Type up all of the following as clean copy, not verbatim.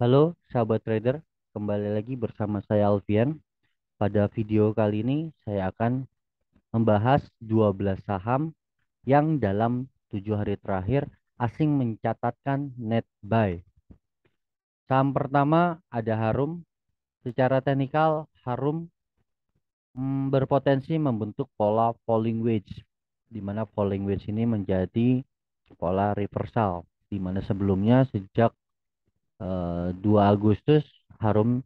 Halo sahabat trader, kembali lagi bersama saya Alfian. Pada video kali ini saya akan membahas 12 saham yang dalam 7 hari terakhir asing mencatatkan net buy. Saham pertama ada Harum. Secara teknikal Harum berpotensi membentuk pola falling wedge, di mana falling wedge ini menjadi pola reversal, di mana sebelumnya sejak 2 Agustus Harum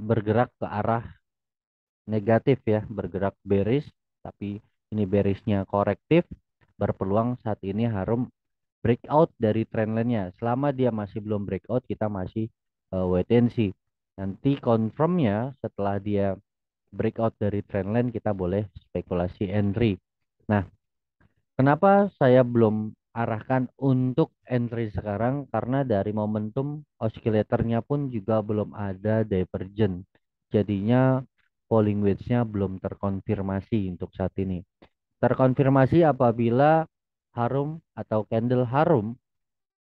bergerak ke arah negatif ya, bergerak bearish, tapi ini bearishnya korektif, berpeluang saat ini Harum breakout dari trendline-nya. Selama dia masih belum breakout, kita masih wait and see. Nanti confirmnya setelah dia breakout dari trendline, kita boleh spekulasi entry. Nah, kenapa saya belum arahkan untuk entry sekarang? Karena dari momentum oscillator-nya pun juga belum ada divergent. Jadinya falling wedge-nya belum terkonfirmasi untuk saat ini. Terkonfirmasi apabila Harum atau candle Harum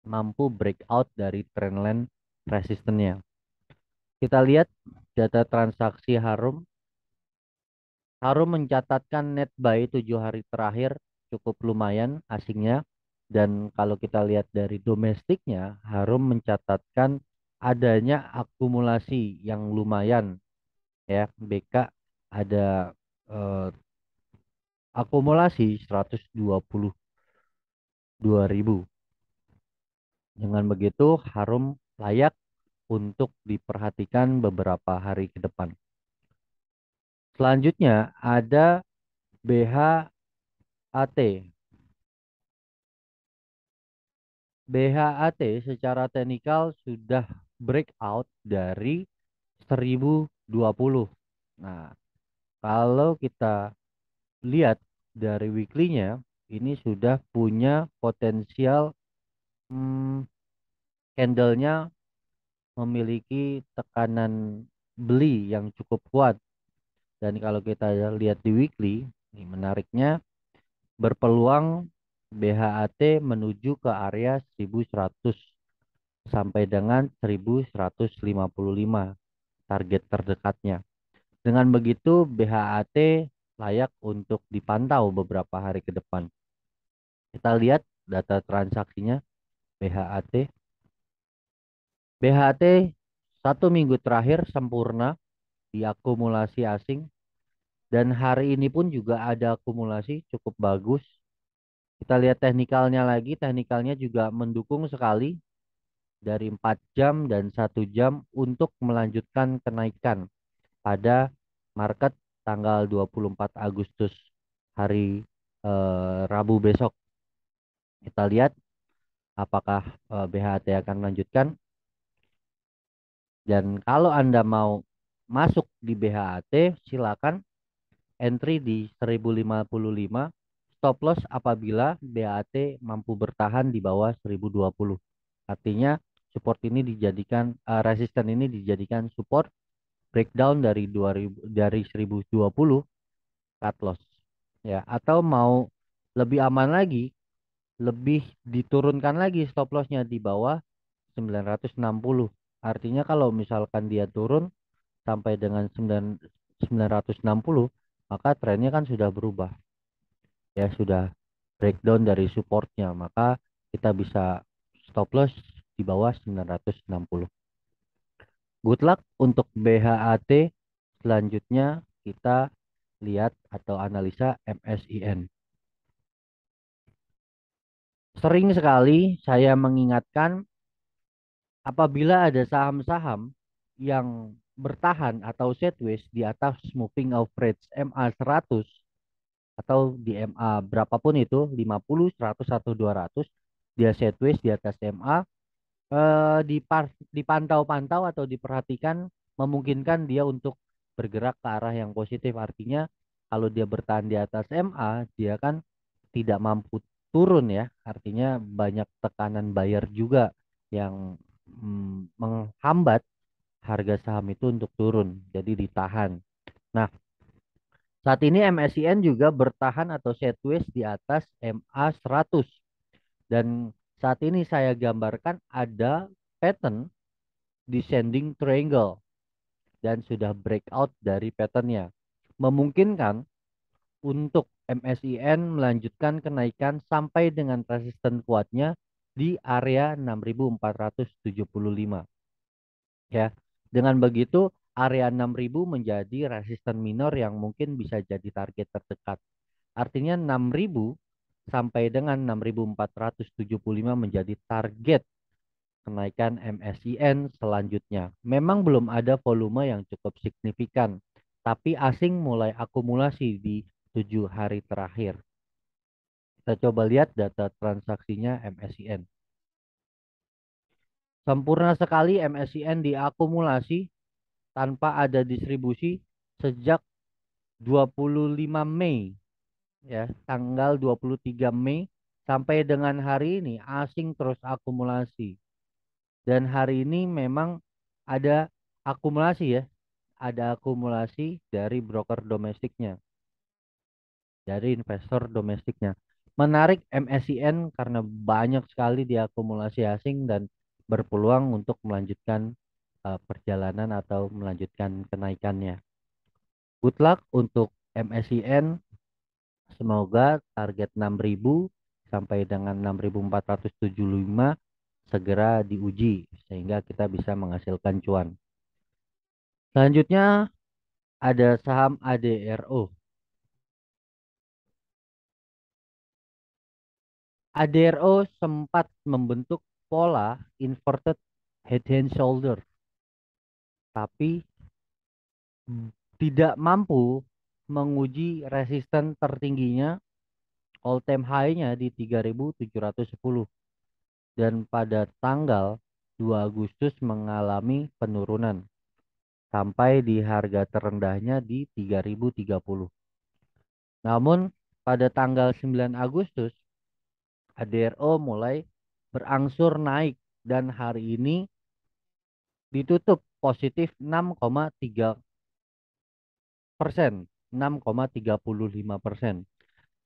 mampu breakout dari trendline resistance-nya. Kita lihat data transaksi Harum. Harum mencatatkan net buy 7 hari terakhir cukup lumayan asingnya. Dan kalau kita lihat dari domestiknya, Harum mencatatkan adanya akumulasi yang lumayan ya. BK ada eh, akumulasi 122.000. Dengan begitu, Harum layak untuk diperhatikan beberapa hari ke depan. Selanjutnya ada BHAT. BHAT secara teknikal sudah breakout dari 1020. Nah, kalau kita lihat dari weekly-nya, ini sudah punya potensial hmm, candle-nya memiliki tekanan beli yang cukup kuat. Dan kalau kita lihat di weekly, ini menariknya berpeluang BHAT menuju ke area 1100 sampai dengan 1155 target terdekatnya. Dengan begitu BHAT layak untuk dipantau beberapa hari ke depan. Kita lihat data transaksinya BHAT. BHAT 1 minggu terakhir sempurna diakumulasi asing, dan hari ini pun juga ada akumulasi cukup bagus. Kita lihat teknikalnya lagi, teknikalnya juga mendukung sekali dari 4 jam dan 1 jam untuk melanjutkan kenaikan pada market tanggal 24 Agustus hari Rabu besok. Kita lihat apakah BHT akan melanjutkan, dan kalau Anda mau masuk di BHT silakan entry di 1055, stop loss apabila BHT mampu bertahan di bawah 1020. Artinya support ini dijadikan resisten ini dijadikan support, breakdown dari 2000 dari 1020 cut loss ya. Atau mau lebih aman lagi, lebih diturunkan lagi stop lossnya di bawah 960. Artinya kalau misalkan dia turun sampai dengan 960, maka trennya kan sudah berubah ya, sudah breakdown dari supportnya, maka kita bisa stop loss di bawah 960. Good luck untuk BHAT. Selanjutnya kita lihat atau analisa MSIN. Sering sekali saya mengingatkan apabila ada saham-saham yang bertahan atau sideways di atas moving average MA 100 atau di MA berapapun itu, 50, 100 atau 200, dia sideways di atas MA, dipantau-pantau atau diperhatikan, memungkinkan dia untuk bergerak ke arah yang positif. Artinya kalau dia bertahan di atas MA, dia kan tidak mampu turun ya. Artinya banyak tekanan buyer juga yang menghambat harga saham itu untuk turun. Jadi ditahan. Nah, saat ini MSCI juga bertahan atau sideways di atas MA 100. Dan saat ini saya gambarkan ada pattern descending triangle dan sudah breakout dari patternnya. Memungkinkan untuk MSIN melanjutkan kenaikan sampai dengan resisten kuatnya di area 6.475 ya. Dengan begitu area 6.000 menjadi resisten minor yang mungkin bisa jadi target terdekat. Artinya 6.000 sampai dengan 6.475 menjadi target kenaikan MSIN selanjutnya. Memang belum ada volume yang cukup signifikan, tapi asing mulai akumulasi di 7 hari terakhir. Kita coba lihat data transaksinya MSIN. Sempurna sekali MSIN diakumulasi tanpa ada distribusi sejak 25 Mei ya, tanggal 23 Mei sampai dengan hari ini asing terus akumulasi. Dan hari ini memang ada akumulasi ya, ada akumulasi dari broker domestiknya, dari investor domestiknya. Menarik MSCN karena banyak sekali diakumulasi asing dan berpeluang untuk melanjutkan perjalanan atau melanjutkan kenaikannya. Good luck untuk MSCN. Semoga target 6.000 sampai dengan 6.475 segera diuji sehingga kita bisa menghasilkan cuan. Selanjutnya ada saham ADRO. ADRO sempat membentuk pola inverted head and shoulder, tapi tidak mampu menguji resisten tertingginya all time high-nya di 3.710 dan pada tanggal 2 Agustus mengalami penurunan sampai di harga terendahnya di 3.030. Namun pada tanggal 9 Agustus ADRO mulai berangsur naik dan hari ini ditutup positif 6,3%, 6,35%.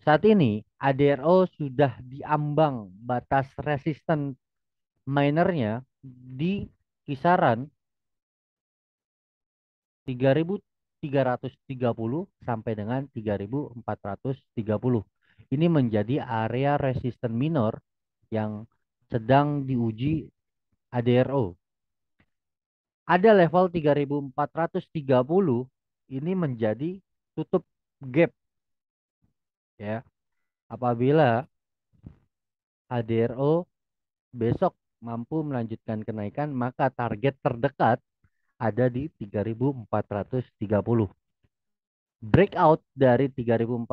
Saat ini ADRO sudah diambang batas resisten minernya di kisaran 3.330 sampai dengan 3.430. Ini menjadi area resisten minor yang sedang diuji ADRO. Ada level 3.430 ini menjadi tutup gap ya. Apabila ADRO besok mampu melanjutkan kenaikan, maka target terdekat ada di 3.430. Breakout dari 3.430,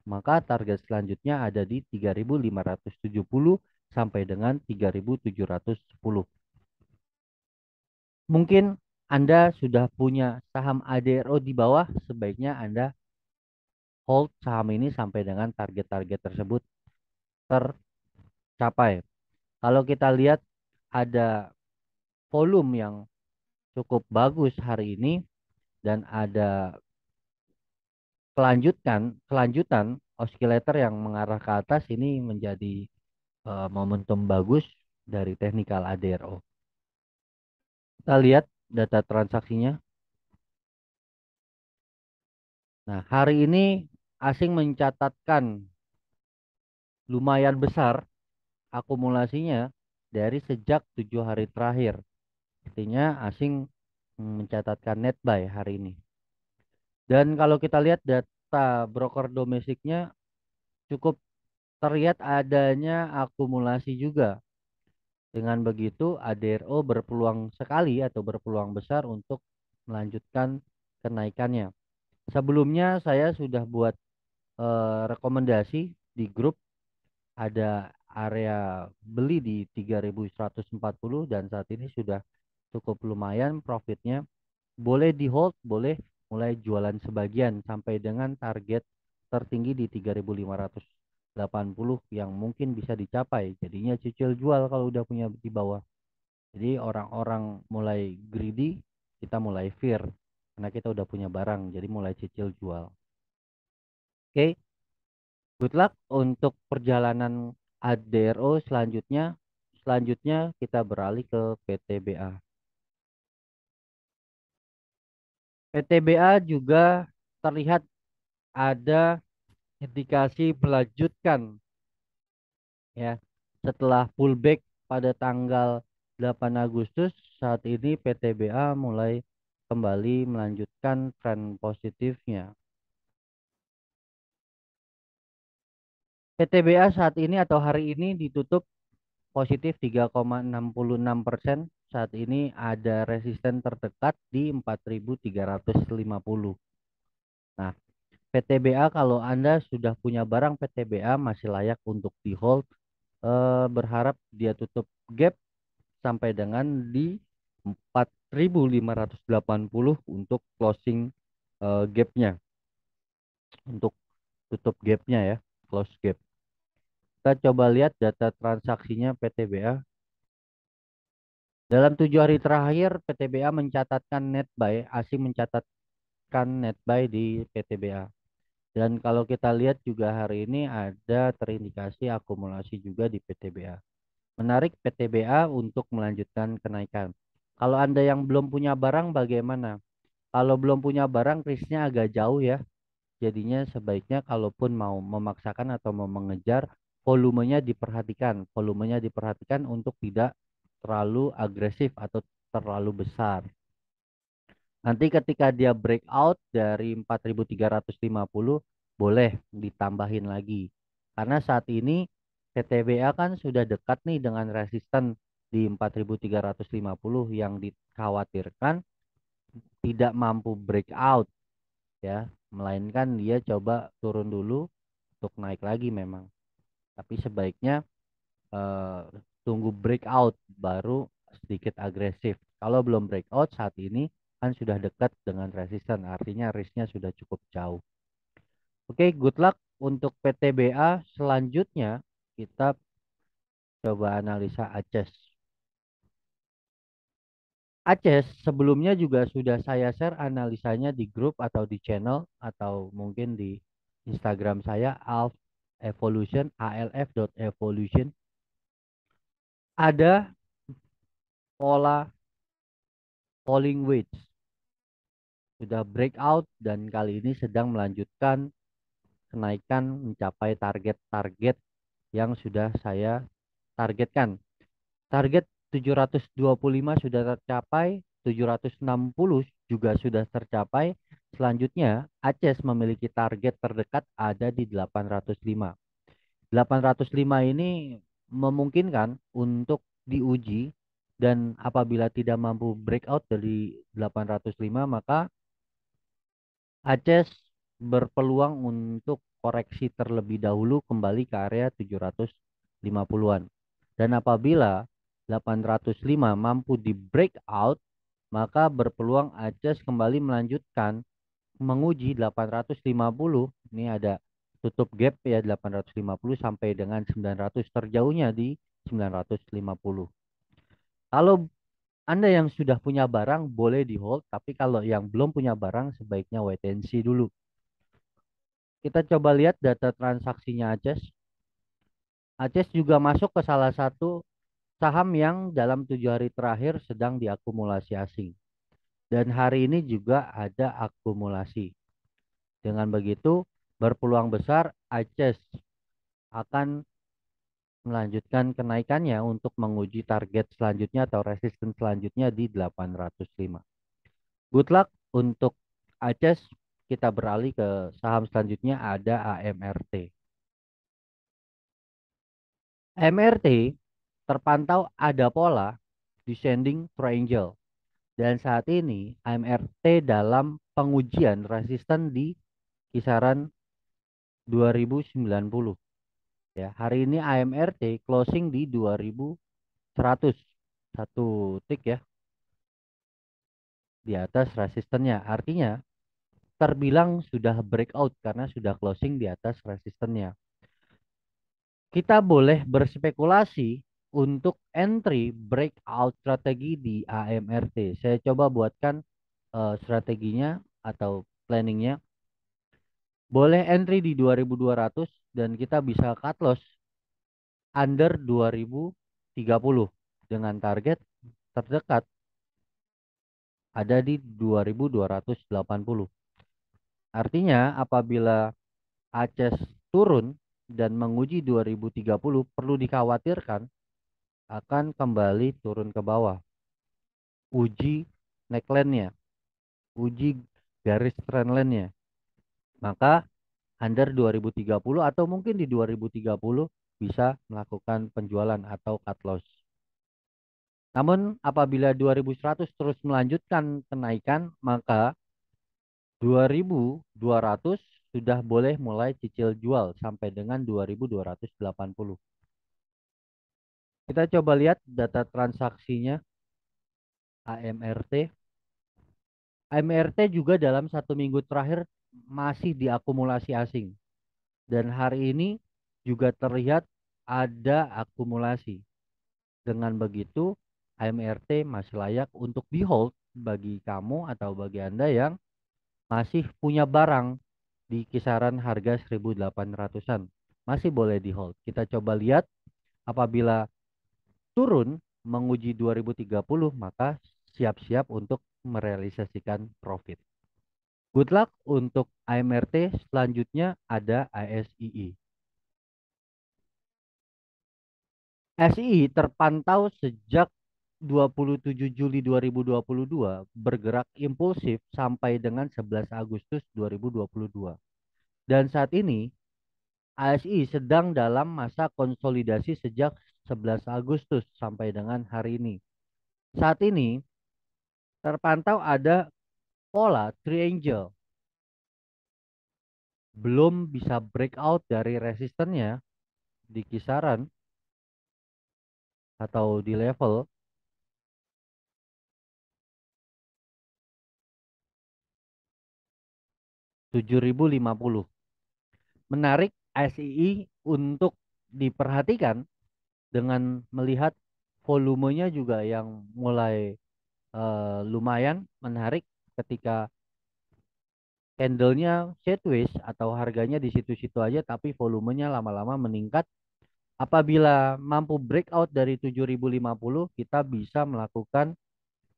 maka target selanjutnya ada di 3.570 sampai dengan 3.710. Mungkin Anda sudah punya saham ADRO di bawah, sebaiknya Anda hold saham ini sampai dengan target-target tersebut tercapai. Kalau kita lihat ada volume yang cukup bagus hari ini dan ada kelanjutan oscillator yang mengarah ke atas, ini menjadi momentum bagus dari teknikal ADRO. Kita lihat data transaksinya. Nah, hari ini asing mencatatkan lumayan besar akumulasinya dari sejak 7 hari terakhir. Artinya asing mencatatkan net buy hari ini. Dan kalau kita lihat data broker domestiknya cukup terlihat adanya akumulasi juga. Dengan begitu ADRO berpeluang sekali atau berpeluang besar untuk melanjutkan kenaikannya. Sebelumnya saya sudah buat rekomendasi di grup, ada area beli di 3.140 dan saat ini sudah cukup lumayan profitnya. Boleh di hold, boleh mulai jualan sebagian sampai dengan target tertinggi di 3.580 yang mungkin bisa dicapai. Jadinya cicil jual kalau udah punya di bawah. Jadi orang-orang mulai greedy, kita mulai fear karena kita udah punya barang, jadi mulai cicil jual. Oke, good luck untuk perjalanan ADRO selanjutnya. Selanjutnya kita beralih ke PTBA. PTBA juga terlihat ada indikasi melanjutkan ya. Setelah pullback pada tanggal 8 Agustus, saat ini PTBA mulai kembali melanjutkan tren positifnya. PTBA saat ini atau hari ini ditutup positif 3,66%. Saat ini ada resisten terdekat di 4.350. Nah, PTBA kalau Anda sudah punya barang PTBA masih layak untuk di hold. Berharap dia tutup gap sampai dengan di 4.580 untuk closing gapnya, untuk tutup gapnya ya, close gap. Kita coba lihat data transaksinya PTBA. Dalam 7 hari terakhir, PTBA mencatatkan net buy, asing mencatatkan net buy di PTBA. Dan kalau kita lihat juga hari ini ada terindikasi akumulasi juga di PTBA. Menarik PTBA untuk melanjutkan kenaikan. Kalau Anda yang belum punya barang bagaimana? Kalau belum punya barang risknya agak jauh ya. Jadinya sebaiknya kalaupun mau memaksakan atau mau mengejar, volumenya diperhatikan untuk tidak terlalu agresif atau terlalu besar. Nanti ketika dia breakout dari 4.350 boleh ditambahin lagi. Karena saat ini PTBA kan sudah dekat nih dengan resisten di 4.350 yang dikhawatirkan tidak mampu breakout ya, melainkan dia coba turun dulu untuk naik lagi memang. Tapi sebaiknya eh, tunggu breakout baru sedikit agresif. Kalau belum breakout saat ini kan sudah dekat dengan resisten, artinya risknya sudah cukup jauh. Oke, good luck untuk PTBA. Selanjutnya kita coba analisa ACES. ACES sebelumnya juga sudah saya share analisanya di grup atau di channel atau mungkin di Instagram saya ALF Evolution, alf.evolution. Ada pola falling wedge sudah breakout dan kali ini sedang melanjutkan kenaikan mencapai target-target yang sudah saya targetkan. Target 725 sudah tercapai, 760 juga sudah tercapai. Selanjutnya, ACES memiliki target terdekat ada di 805. 805 ini memungkinkan untuk diuji dan apabila tidak mampu breakout dari 805 maka ACES berpeluang untuk koreksi terlebih dahulu kembali ke area 750-an. Dan apabila 805 mampu di breakout, maka berpeluang ACES kembali melanjutkan menguji 850. Ini ada tutup gap ya 850 sampai dengan 900, terjauhnya di 950. Kalau Anda yang sudah punya barang boleh di hold, tapi kalau yang belum punya barang sebaiknya wait and see dulu. Kita coba lihat data transaksinya ACES. ACES juga masuk ke salah satu saham yang dalam 7 hari terakhir sedang diakumulasi asing. Dan hari ini juga ada akumulasi. Dengan begitu, berpeluang besar ACES akan melanjutkan kenaikannya untuk menguji target selanjutnya atau resisten selanjutnya di 805. Good luck untuk ACES. Kita beralih ke saham selanjutnya ada AMRT. AMRT terpantau ada pola descending triangle dan saat ini AMRT dalam pengujian resisten di kisaran 2090 ya. Hari ini AMRT closing di 2100, satu tick ya di atas resistennya. Artinya terbilang sudah breakout karena sudah closing di atas resistennya. Kita boleh berspekulasi untuk entry breakout strategi di AMRT. Saya coba buatkan strateginya atau planningnya. Boleh entry di 2200 dan kita bisa cut loss under 2000 dengan target terdekat ada di 2280. Artinya apabila ACES turun dan menguji 2030 perlu dikhawatirkan akan kembali turun ke bawah. Uji neckline-nya, uji garis trendline-nya. Maka under 2030 atau mungkin di 2030 bisa melakukan penjualan atau cut loss. Namun apabila 2100 terus melanjutkan kenaikan, maka 2200 sudah boleh mulai cicil jual sampai dengan 2280. Kita coba lihat data transaksinya AMRT. AMRT juga dalam 1 minggu terakhir masih diakumulasi asing. Dan hari ini juga terlihat ada akumulasi. Dengan begitu, AMRT masih layak untuk di hold bagi kamu atau bagi Anda yang masih punya barang di kisaran harga 1800-an. Masih boleh di hold. Kita coba lihat apabila turun menguji 2030 maka siap-siap untuk merealisasikan profit. Good luck untuk AMRT. Selanjutnya ada ASII. SII terpantau sejak 27 Juli 2022 bergerak impulsif sampai dengan 11 Agustus 2022. Dan saat ini ASI sedang dalam masa konsolidasi sejak 11 Agustus sampai dengan hari ini. Saat ini terpantau ada pola triangle. Belum bisa breakout dari resistennya di kisaran atau di level 7050. Menarik SII untuk diperhatikan dengan melihat volumenya juga yang mulai lumayan menarik ketika candlenya sideways atau harganya di situ-situ aja tapi volumenya lama-lama meningkat. Apabila mampu breakout dari 7050 kita bisa melakukan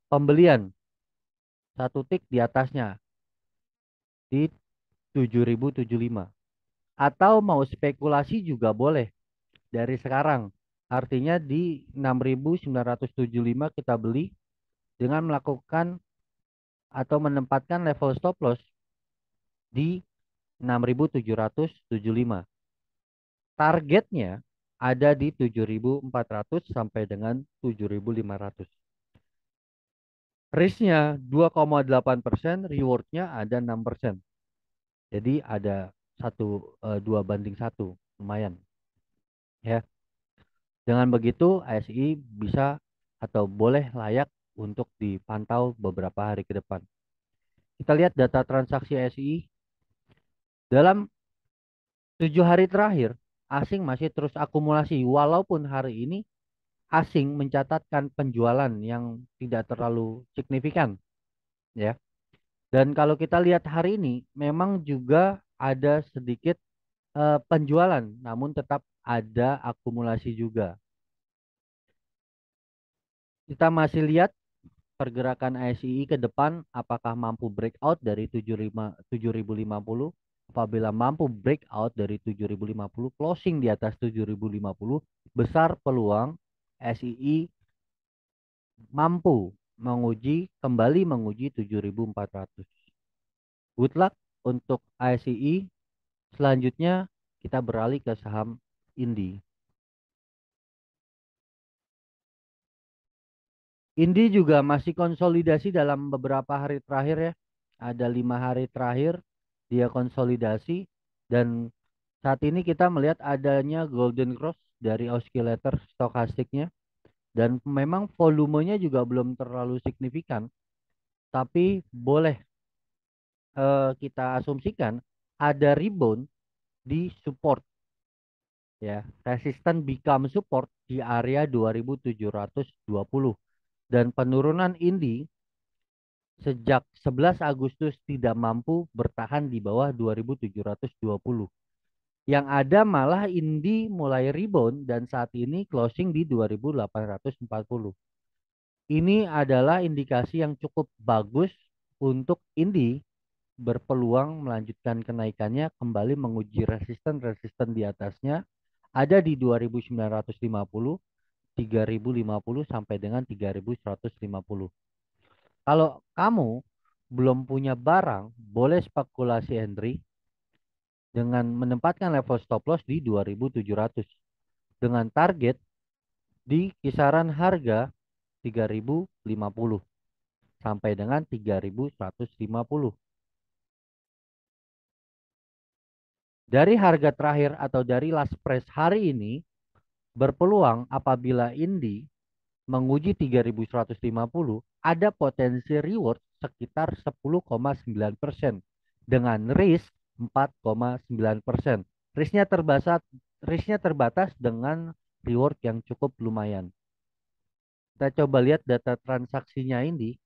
pembelian satu tick di atasnya di 7075 atau mau spekulasi juga boleh dari sekarang. Artinya di 6975 kita beli dengan melakukan atau menempatkan level stop loss di 6775. Targetnya ada di 7400 sampai dengan 7500. Risknya 2,8%, rewardnya ada 6%. Jadi ada 2 banding 1, lumayan. Ya, dengan begitu ASI bisa atau boleh layak untuk dipantau beberapa hari ke depan. Kita lihat data transaksi ASI dalam 7 hari terakhir, asing masih terus akumulasi walaupun hari ini asing mencatatkan penjualan yang tidak terlalu signifikan, ya. Dan kalau kita lihat hari ini memang juga ada sedikit penjualan, namun tetap ada akumulasi juga. Kita masih lihat pergerakan ASI ke depan apakah mampu breakout dari 7050. Apabila mampu breakout dari 7050 closing di atas 7050, besar peluang SII mampu kembali menguji 7400. Good luck untuk ASI. Selanjutnya kita beralih ke saham Indi. Indi juga masih konsolidasi dalam beberapa hari terakhir ya. Ada 5 hari terakhir dia konsolidasi dan saat ini kita melihat adanya golden cross dari oscillator stokastiknya dan memang volumenya juga belum terlalu signifikan. Tapi boleh kita asumsikan ada rebound di support ya. Resisten become support di area 2720 dan penurunan Indi sejak 11 Agustus tidak mampu bertahan di bawah 2720. Yang ada malah Indi mulai rebound dan saat ini closing di 2840. Ini adalah indikasi yang cukup bagus untuk Indi berpeluang melanjutkan kenaikannya, kembali menguji resisten-resisten di atasnya, ada di 2950, 3050 sampai dengan 3150. Kalau kamu belum punya barang, boleh spekulasi entry dengan menempatkan level stop loss di 2700 dengan target di kisaran harga 3050 sampai dengan 3150. Dari harga terakhir atau dari last price hari ini berpeluang apabila Indi menguji 3150 ada potensi reward sekitar 10,9% dengan risk 4,9%. Risknya terbatas dengan reward yang cukup lumayan. Kita coba lihat data transaksinya ini.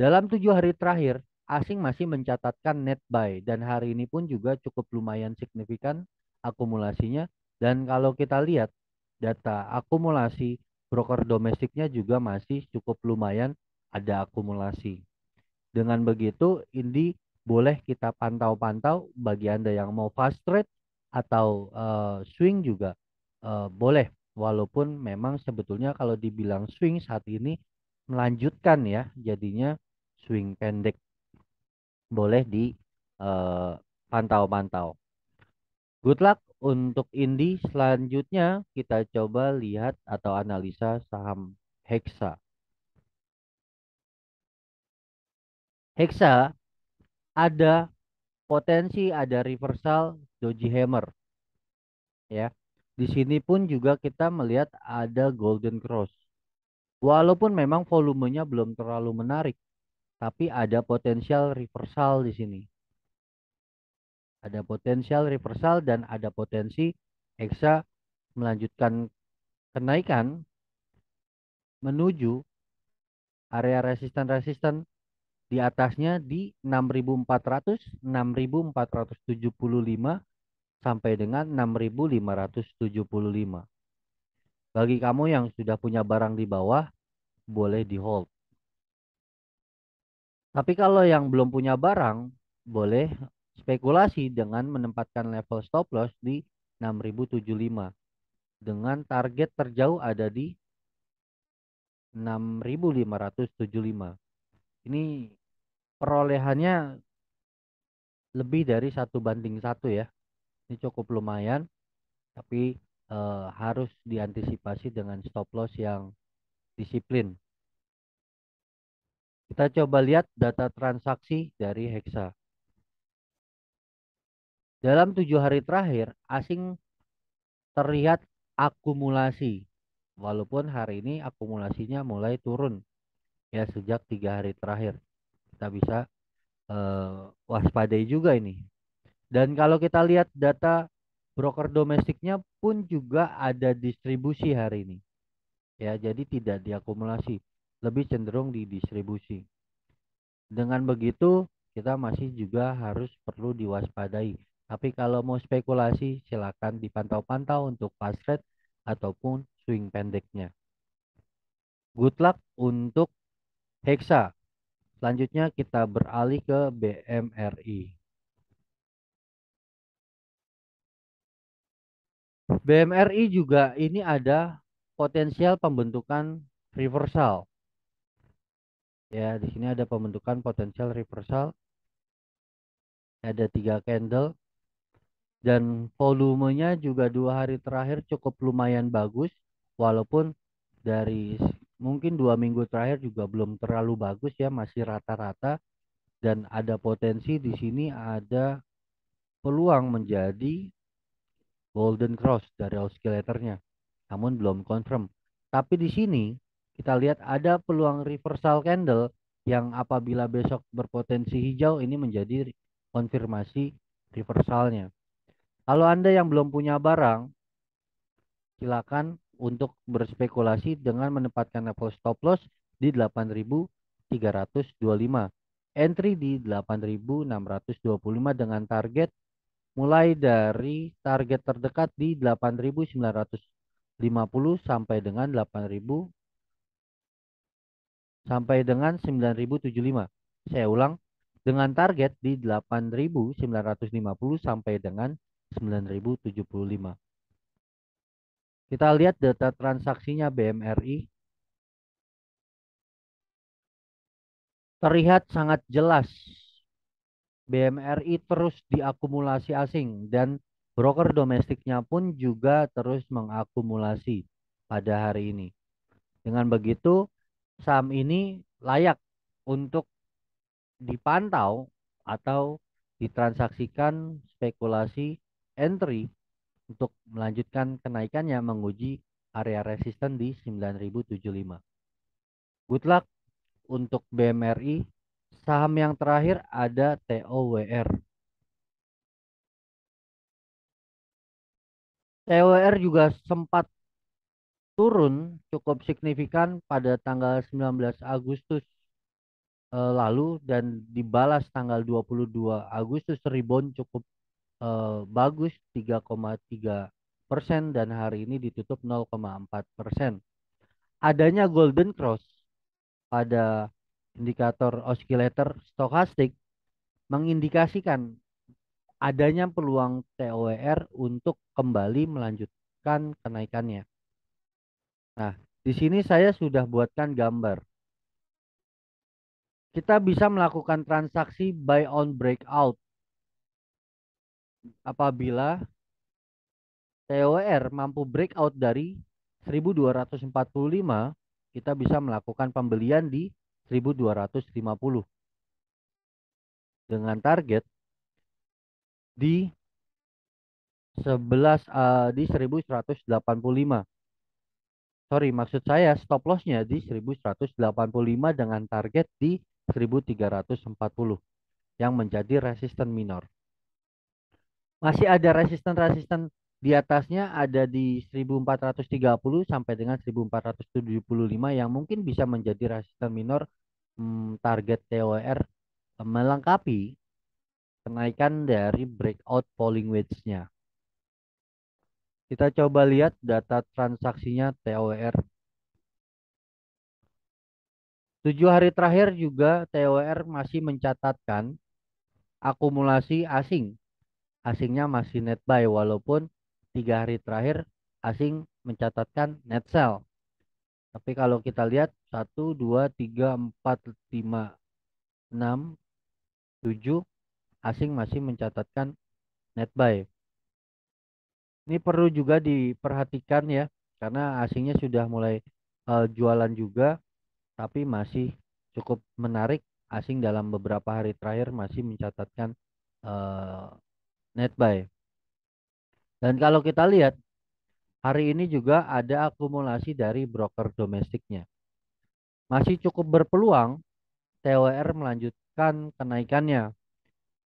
Dalam 7 hari terakhir, asing masih mencatatkan net buy dan hari ini pun juga cukup lumayan signifikan akumulasinya. Dan kalau kita lihat data akumulasi broker domestiknya juga masih cukup lumayan ada akumulasi. Dengan begitu, ini boleh kita pantau-pantau bagi Anda yang mau fast trade atau swing juga boleh. Walaupun memang sebetulnya kalau dibilang swing saat ini melanjutkan ya, jadinya swing pendek boleh dipantau-pantau. Good luck untuk Indi. Selanjutnya kita coba lihat atau analisa saham Hexa. Hexa ada potensi ada reversal doji hammer ya. Di sini pun juga kita melihat ada golden cross. Walaupun memang volumenya belum terlalu menarik, tapi ada potensial reversal di sini. Ada potensial reversal dan ada potensi Hexa melanjutkan kenaikan menuju area resisten-resisten di atasnya di 6.400, 6.475 sampai dengan 6.575. Bagi kamu yang sudah punya barang di bawah, boleh di hold. Tapi kalau yang belum punya barang, boleh spekulasi dengan menempatkan level stop loss di 6.075 dengan target terjauh ada di 6.575. Ini perolehannya lebih dari 1:1 ya. Ini cukup lumayan, tapi harus diantisipasi dengan stop loss yang disiplin. Kita coba lihat data transaksi dari Hexa. Dalam 7 hari terakhir, asing terlihat akumulasi. Walaupun hari ini akumulasinya mulai turun ya sejak 3 hari terakhir. Kita bisa waspadai juga ini. Dan kalau kita lihat data broker domestiknya pun juga ada distribusi hari ini. Ya, jadi tidak diakumulasi, lebih cenderung didistribusi. Dengan begitu, kita masih juga harus perlu diwaspadai. Tapi kalau mau spekulasi, silakan dipantau-pantau untuk fast trade ataupun swing pendeknya. Good luck untuk Hexa. Selanjutnya kita beralih ke BMRI. BMRI juga ini ada potensial pembentukan reversal. Ya, di sini ada pembentukan potensial reversal. Ada 3 candle dan volumenya juga 2 hari terakhir cukup lumayan bagus. Walaupun dari mungkin 2 minggu terakhir juga belum terlalu bagus ya, masih rata-rata dan ada potensi di sini ada peluang menjadi golden cross dari oscillatornya. Namun belum confirm. Tapi di sini kita lihat ada peluang reversal candle yang apabila besok berpotensi hijau ini menjadi konfirmasi reversalnya. Kalau Anda yang belum punya barang, silakan untuk berspekulasi dengan menempatkan level stop loss di 8.325 entry di 8.625 dengan target mulai dari target terdekat di 8.950 sampai dengan 8.000 sampai dengan 9.075. Saya ulang, dengan target di 8.950 sampai dengan 9.075. Kita lihat data transaksinya BMRI. Terlihat sangat jelas BMRI terus diakumulasi asing dan broker domestiknya pun juga terus mengakumulasi pada hari ini. Dengan begitu, saham ini layak untuk dipantau atau ditransaksikan spekulasi entry untuk melanjutkan kenaikannya menguji area resisten di 9.075. Good luck untuk BMRI. Saham yang terakhir ada TOWR. TOWR juga sempat turun cukup signifikan pada tanggal 19 Agustus lalu dan dibalas tanggal 22 Agustus rebound cukup bagus 3,3% dan hari ini ditutup 0,4%. Adanya golden cross pada indikator oscillator stokastik mengindikasikan adanya peluang TOWR untuk kembali melanjutkan kenaikannya. Nah, di sini saya sudah buatkan gambar. Kita bisa melakukan transaksi buy on breakout apabila TOWR mampu breakout dari 1245, kita bisa melakukan pembelian di 1250 dengan target di 1185. Sorry, maksud saya stop lossnya di 1185 dengan target di 1340 yang menjadi resisten minor. Masih ada resisten-resisten di atasnya, ada di 1430 sampai dengan 1475 yang mungkin bisa menjadi resisten minor. Target TOR melengkapi kenaikan dari breakout falling wedge-nya. Kita coba lihat data transaksinya TOR. 7 hari terakhir juga TOR masih mencatatkan akumulasi asing. Asingnya masih net buy walaupun 3 hari terakhir asing mencatatkan net sell. Tapi kalau kita lihat 1, 2, 3, 4, 5, 6, 7 asing masih mencatatkan net buy. Ini perlu juga diperhatikan ya, karena asingnya sudah mulai jualan juga, tapi masih cukup menarik. Asing dalam beberapa hari terakhir masih mencatatkan net buy. Dan kalau kita lihat hari ini juga ada akumulasi dari broker domestiknya. Masih cukup berpeluang TOR melanjutkan kenaikannya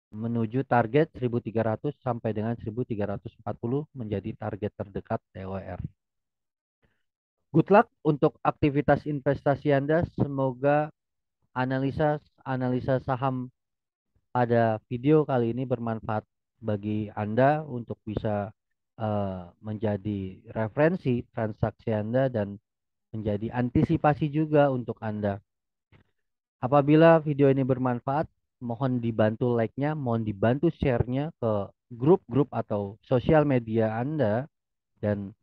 menuju target 1300 sampai dengan 1340 menjadi target terdekat TOR. Good luck untuk aktivitas investasi Anda. Semoga analisa saham pada video kali ini bermanfaat bagi Anda untuk bisa menjadi referensi transaksi Anda dan menjadi antisipasi juga untuk Anda. Apabila video ini bermanfaat, mohon dibantu like-nya, mohon dibantu share-nya ke grup-grup atau sosial media Anda, dan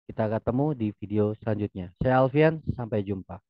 kita ketemu di video selanjutnya. Saya Alfian, sampai jumpa.